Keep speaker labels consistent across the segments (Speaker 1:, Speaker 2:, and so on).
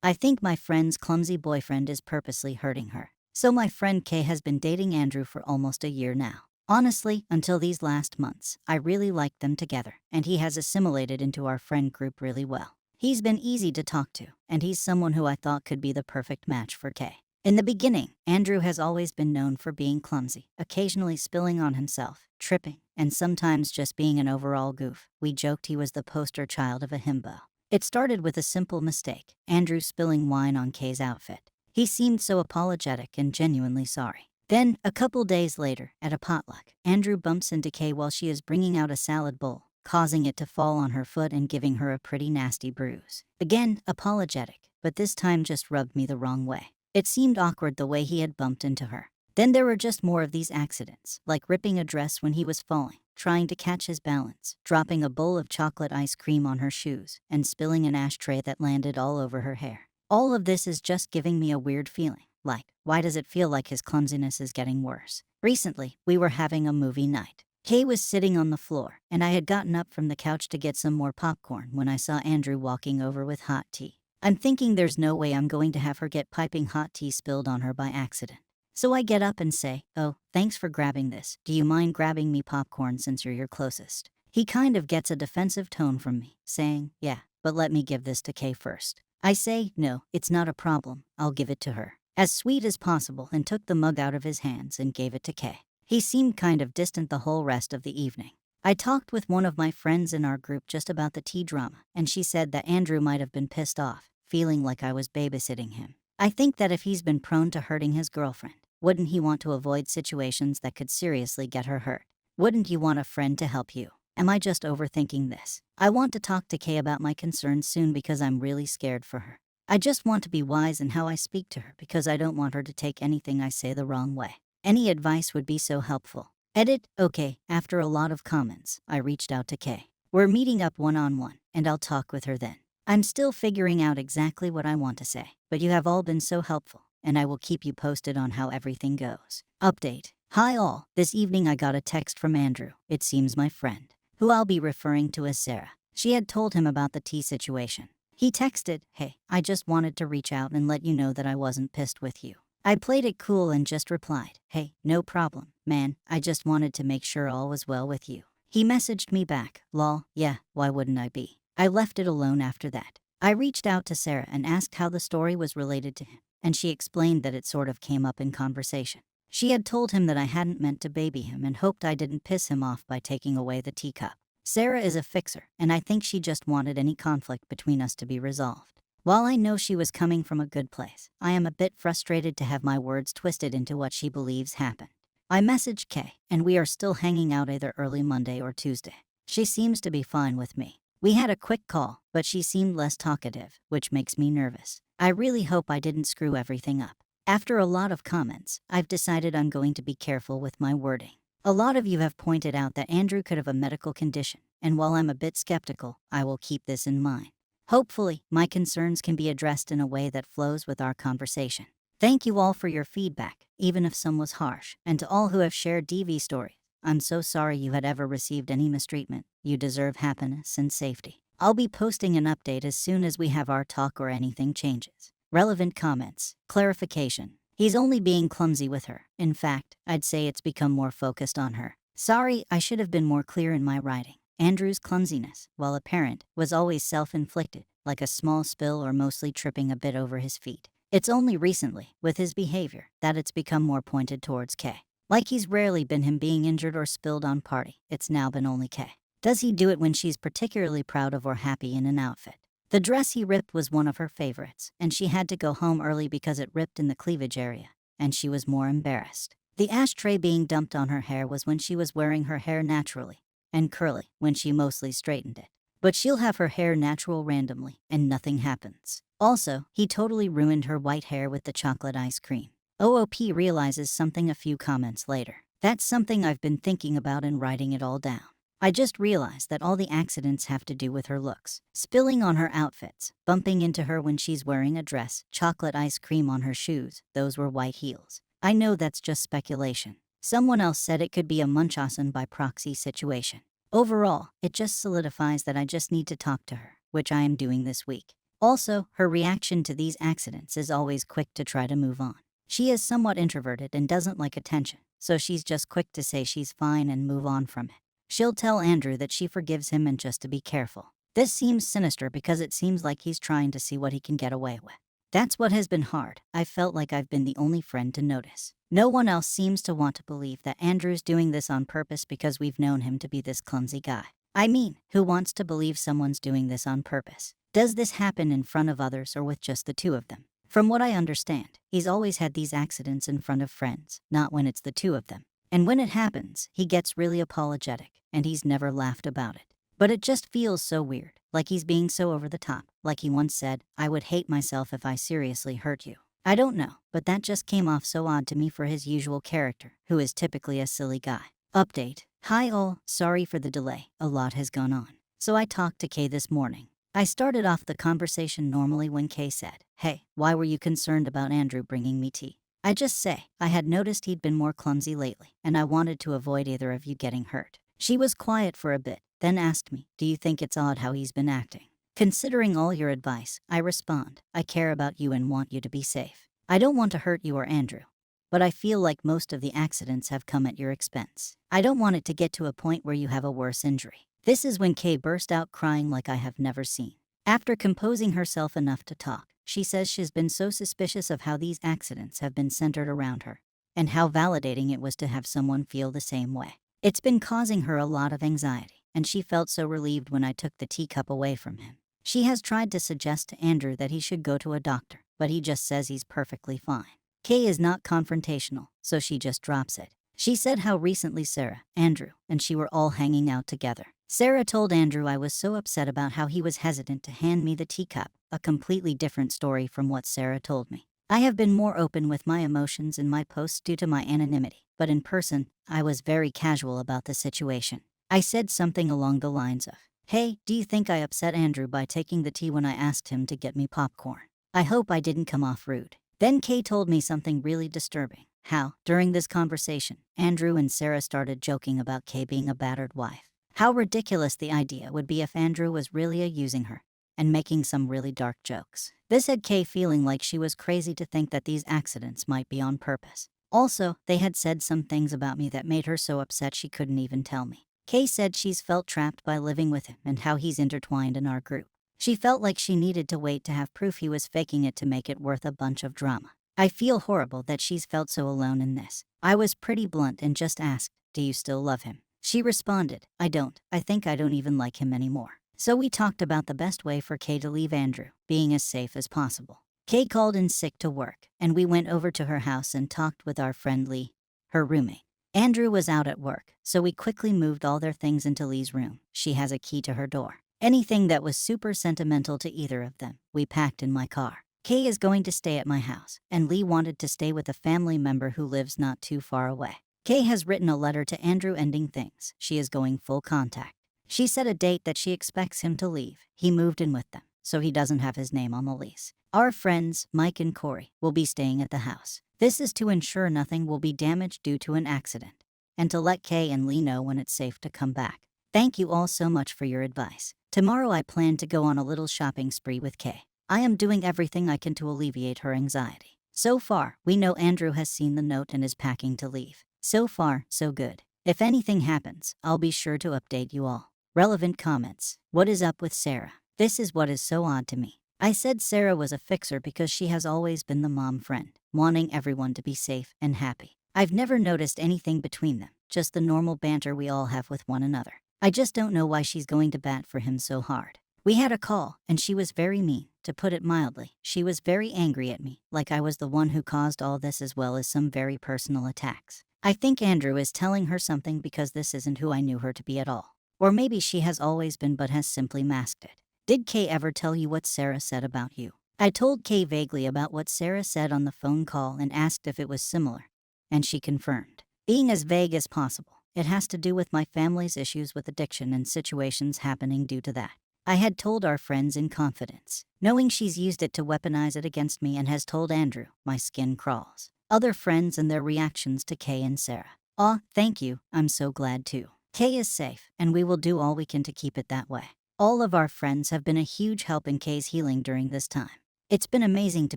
Speaker 1: I think my friend's clumsy boyfriend is purposely hurting her. So my friend Kay has been dating Andrew for almost a year now. Honestly, until these last months, I really liked them together, and he has assimilated into our friend group really well. He's been easy to talk to, and he's someone who I thought could be the perfect match for Kay. In the beginning, Andrew has always been known for being clumsy, occasionally spilling on himself, tripping, and sometimes just being an overall goof. We joked he was the poster child of a himbo. It started with a simple mistake, Andrew spilling wine on Kay's outfit. He seemed so apologetic and genuinely sorry. Then, a couple days later, at a potluck, Andrew bumps into Kay while she is bringing out a salad bowl, causing it to fall on her foot and giving her a pretty nasty bruise. Again, apologetic, but this time just rubbed me the wrong way. It seemed awkward the way he had bumped into her. Then there were just more of these accidents, like ripping a dress when he was falling, trying to catch his balance, dropping a bowl of chocolate ice cream on her shoes, and spilling an ashtray that landed all over her hair. All of this is just giving me a weird feeling. Like, why does it feel like his clumsiness is getting worse? Recently, we were having a movie night. Kay was sitting on the floor, and I had gotten up from the couch to get some more popcorn when I saw Andrew walking over with hot tea. I'm thinking there's no way I'm going to have her get piping hot tea spilled on her by accident. So I get up and say, "Oh, thanks for grabbing this. Do you mind grabbing me popcorn since you're your closest?" He kind of gets a defensive tone from me, saying, "Yeah, but let me give this to Kay first." I say, "No, it's not a problem. I'll give it to her." As sweet as possible, and took the mug out of his hands and gave it to Kay. He seemed kind of distant the whole rest of the evening. I talked with one of my friends in our group just about the tea drama, and she said that Andrew might have been pissed off, feeling like I was babysitting him. I think that if he's been prone to hurting his girlfriend, wouldn't he want to avoid situations that could seriously get her hurt? Wouldn't you want a friend to help you? Am I just overthinking this? I want to talk to Kay about my concerns soon because I'm really scared for her. I just want to be wise in how I speak to her because I don't want her to take anything I say the wrong way. Any advice would be so helpful. Edit. Okay, after a lot of comments, I reached out to Kay. We're meeting up one-on-one, and I'll talk with her then. I'm still figuring out exactly what I want to say, but you have all been so helpful, and I will keep you posted on how everything goes. Update. Hi all, this evening I got a text from Andrew, it seems my friend, who I'll be referring to as Sarah. She had told him about the tea situation. He texted, "Hey, I just wanted to reach out and let you know that I wasn't pissed with you." I played it cool and just replied, "Hey, no problem, man, I just wanted to make sure all was well with you." He messaged me back, "Lol, yeah, why wouldn't I be?" I left it alone after that. I reached out to Sarah and asked how the story was related to him, and she explained that it sort of came up in conversation. She had told him that I hadn't meant to baby him and hoped I didn't piss him off by taking away the teacup. Sarah is a fixer, and I think she just wanted any conflict between us to be resolved. While I know she was coming from a good place, I am a bit frustrated to have my words twisted into what she believes happened. I messaged Kay, and we are still hanging out either early Monday or Tuesday. She seems to be fine with me. We had a quick call, but she seemed less talkative, which makes me nervous. I really hope I didn't screw everything up. After a lot of comments, I've decided I'm going to be careful with my wording. A lot of you have pointed out that Andrew could have a medical condition, and while I'm a bit skeptical, I will keep this in mind. Hopefully, my concerns can be addressed in a way that flows with our conversation. Thank you all for your feedback, even if some was harsh, and to all who have shared DV stories. I'm so sorry you had ever received any mistreatment. You deserve happiness and safety. I'll be posting an update as soon as we have our talk or anything changes. Relevant comments. Clarification. He's only being clumsy with her. In fact, I'd say it's become more focused on her. Sorry, I should have been more clear in my writing. Andrew's clumsiness, while apparent, was always self-inflicted, like a small spill or mostly tripping a bit over his feet. It's only recently, with his behavior, that it's become more pointed towards Kay. Like he's rarely been him being injured or spilled on party, it's now been only Kay. Does he do it when she's particularly proud of or happy in an outfit? The dress he ripped was one of her favorites, and she had to go home early because it ripped in the cleavage area, and she was more embarrassed. The ashtray being dumped on her hair was when she was wearing her hair naturally, and curly when she mostly straightened it. But she'll have her hair natural randomly, and nothing happens. Also, he totally ruined her white hair with the chocolate ice cream. OOP realizes something a few comments later. That's something I've been thinking about and writing it all down. I just realized that all the accidents have to do with her looks. Spilling on her outfits, bumping into her when she's wearing a dress, chocolate ice cream on her shoes, those were white heels. I know that's just speculation. Someone else said it could be a Munchausen by proxy situation. Overall, it just solidifies that I just need to talk to her, which I am doing this week. Also, her reaction to these accidents is always quick to try to move on. She is somewhat introverted and doesn't like attention, so she's just quick to say she's fine and move on from it. She'll tell Andrew that she forgives him and just to be careful. This seems sinister because it seems like he's trying to see what he can get away with. That's what has been hard. I felt like I've been the only friend to notice. No one else seems to want to believe that Andrew's doing this on purpose because we've known him to be this clumsy guy. I mean, who wants to believe someone's doing this on purpose? Does this happen in front of others or with just the two of them? From what I understand, he's always had these accidents in front of friends, not when it's the two of them. And when it happens, he gets really apologetic, and he's never laughed about it. But it just feels so weird, like he's being so over the top, like he once said, "I would hate myself if I seriously hurt you." I don't know, but that just came off so odd to me for his usual character, who is typically a silly guy. Update. Hi all, sorry for the delay, a lot has gone on. So I talked to Kay this morning. I started off the conversation normally when Kay said, "Hey, why were you concerned about Andrew bringing me tea?" I just say, I had noticed he'd been more clumsy lately, and I wanted to avoid either of you getting hurt. She was quiet for a bit, then asked me, "Do you think it's odd how he's been acting?" Considering all your advice, I respond, "I care about you and want you to be safe. I don't want to hurt you or Andrew, but I feel like most of the accidents have come at your expense. I don't want it to get to a point where you have a worse injury." This is when Kay burst out crying like I have never seen. After composing herself enough to talk, she says she's been so suspicious of how these accidents have been centered around her, and how validating it was to have someone feel the same way. It's been causing her a lot of anxiety, and she felt so relieved when I took the teacup away from him. She has tried to suggest to Andrew that he should go to a doctor, but he just says he's perfectly fine. Kay is not confrontational, so she just drops it. She said how recently Sarah, Andrew, and she were all hanging out together. Sarah told Andrew I was so upset about how he was hesitant to hand me the teacup, a completely different story from what Sarah told me. I have been more open with my emotions in my posts due to my anonymity, but in person, I was very casual about the situation. I said something along the lines of, "Hey, do you think I upset Andrew by taking the tea when I asked him to get me popcorn? I hope I didn't come off rude." Then Kay told me something really disturbing, how, during this conversation, Andrew and Sarah started joking about Kay being a battered wife. How ridiculous the idea would be if Andrew was really using her and making some really dark jokes. This had Kay feeling like she was crazy to think that these accidents might be on purpose. Also, they had said some things about me that made her so upset she couldn't even tell me. Kay said she's felt trapped by living with him and how he's intertwined in our group. She felt like she needed to wait to have proof he was faking it to make it worth a bunch of drama. I feel horrible that she's felt so alone in this. I was pretty blunt and just asked, "Do you still love him?" She responded, "I don't. I think I don't even like him anymore." So we talked about the best way for Kay to leave Andrew, being as safe as possible. Kay called in sick to work, and we went over to her house and talked with our friend Lee, her roommate. Andrew was out at work, so we quickly moved all their things into Lee's room. She has a key to her door. Anything that was super sentimental to either of them, we packed in my car. Kay is going to stay at my house, and Lee wanted to stay with a family member who lives not too far away. Kay has written a letter to Andrew ending things. She is going full contact. She set a date that she expects him to leave. He moved in with them, so he doesn't have his name on the lease. Our friends, Mike and Corey, will be staying at the house. This is to ensure nothing will be damaged due to an accident, and to let Kay and Lee know when it's safe to come back. Thank you all so much for your advice. Tomorrow I plan to go on a little shopping spree with Kay. I am doing everything I can to alleviate her anxiety. So far, we know Andrew has seen the note and is packing to leave. So far, so good. If anything happens, I'll be sure to update you all. Relevant comments. What is up with Sarah? This is what is so odd to me. I said Sarah was a fixer because she has always been the mom friend, wanting everyone to be safe and happy. I've never noticed anything between them, just the normal banter we all have with one another. I just don't know why she's going to bat for him so hard. We had a call, and she was very mean, to put it mildly. She was very angry at me, like I was the one who caused all this as well as some very personal attacks. I think Andrew is telling her something because this isn't who I knew her to be at all. Or maybe she has always been but has simply masked it. Did Kay ever tell you what Sarah said about you? I told Kay vaguely about what Sarah said on the phone call and asked if it was similar, and she confirmed. Being as vague as possible, it has to do with my family's issues with addiction and situations happening due to that. I had told our friends in confidence. Knowing she's used it to weaponize it against me and has told Andrew, my skin crawls. Other friends and their reactions to Kay and Sarah. Aw, thank you, I'm so glad too. Kay is safe, and we will do all we can to keep it that way. All of our friends have been a huge help in Kay's healing during this time. It's been amazing to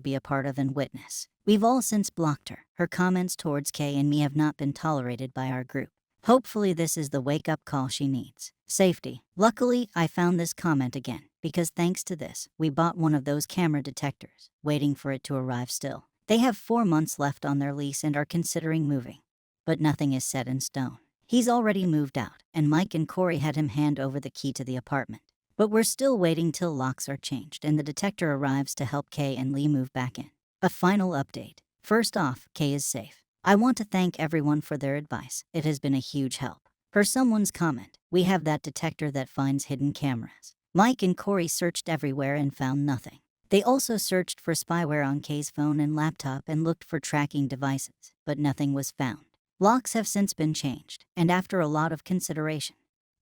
Speaker 1: be a part of and witness. We've all since blocked her. Her comments towards Kay and me have not been tolerated by our group. Hopefully this is the wake-up call she needs. Safety. Luckily, I found this comment again, because thanks to this, we bought one of those camera detectors, waiting for it to arrive still. They have 4 months left on their lease and are considering moving. But nothing is set in stone. He's already moved out, and Mike and Corey had him hand over the key to the apartment. But we're still waiting till locks are changed and the detector arrives to help Kay and Lee move back in. A final update. First off, Kay is safe. I want to thank everyone for their advice. It has been a huge help. Per someone's comment, we have that detector that finds hidden cameras. Mike and Corey searched everywhere and found nothing. They also searched for spyware on Kay's phone and laptop and looked for tracking devices, but nothing was found. Locks have since been changed, and after a lot of consideration,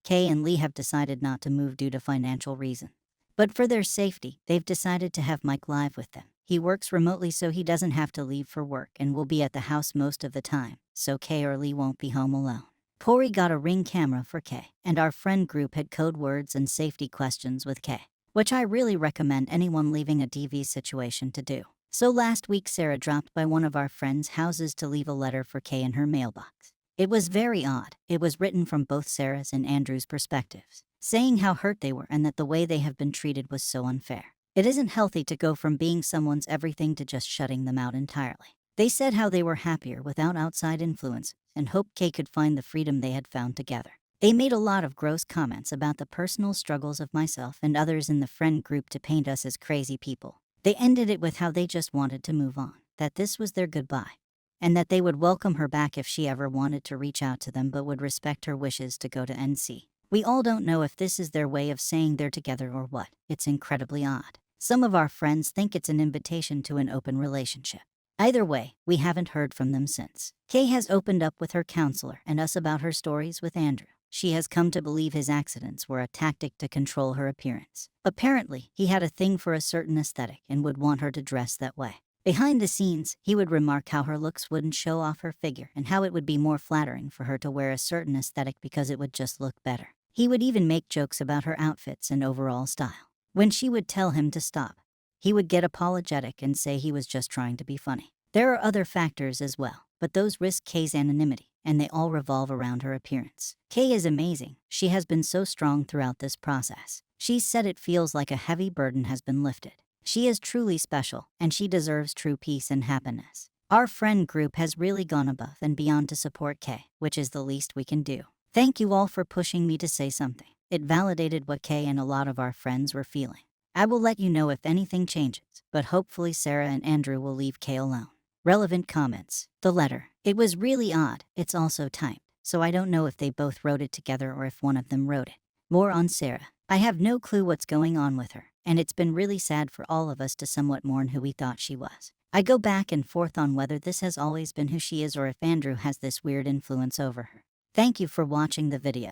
Speaker 1: Kay and Lee have decided not to move due to financial reasons. But for their safety, they've decided to have Mike live with them. He works remotely so he doesn't have to leave for work and will be at the house most of the time, so Kay or Lee won't be home alone. Corey got a Ring camera for Kay, and our friend group had code words and safety questions with Kay, which I really recommend anyone leaving a DV situation to do. So last week Sarah dropped by one of our friends' houses to leave a letter for Kay in her mailbox. It was very odd. It was written from both Sarah's and Andrew's perspectives, saying how hurt they were and that the way they have been treated was so unfair. It isn't healthy to go from being someone's everything to just shutting them out entirely. They said how they were happier without outside influence and hoped Kay could find the freedom they had found together. They made a lot of gross comments about the personal struggles of myself and others in the friend group to paint us as crazy people. They ended it with how they just wanted to move on, that this was their goodbye, and that they would welcome her back if she ever wanted to reach out to them but would respect her wishes to go to NC. We all don't know if this is their way of saying they're together or what. It's incredibly odd. Some of our friends think it's an invitation to an open relationship. Either way, we haven't heard from them since. Kay has opened up with her counselor and us about her stories with Andrew. She has come to believe his accidents were a tactic to control her appearance. Apparently, he had a thing for a certain aesthetic and would want her to dress that way. Behind the scenes, he would remark how her looks wouldn't show off her figure and how it would be more flattering for her to wear a certain aesthetic because it would just look better. He would even make jokes about her outfits and overall style. When she would tell him to stop, he would get apologetic and say he was just trying to be funny. There are other factors as well, but those risk Kay's anonymity, and they all revolve around her appearance. Kay is amazing. She has been so strong throughout this process. She said it feels like a heavy burden has been lifted. She is truly special, and she deserves true peace and happiness. Our friend group has really gone above and beyond to support Kay, which is the least we can do. Thank you all for pushing me to say something. It validated what Kay and a lot of our friends were feeling. I will let you know if anything changes, but hopefully Sarah and Andrew will leave Kay alone. Relevant comments. The letter. It was really odd. It's also typed, so I don't know if they both wrote it together or if one of them wrote it. More on Sarah. I have no clue what's going on with her, and it's been really sad for all of us to somewhat mourn who we thought she was. I go back and forth on whether this has always been who she is or if Andrew has this weird influence over her. Thank you for watching the video.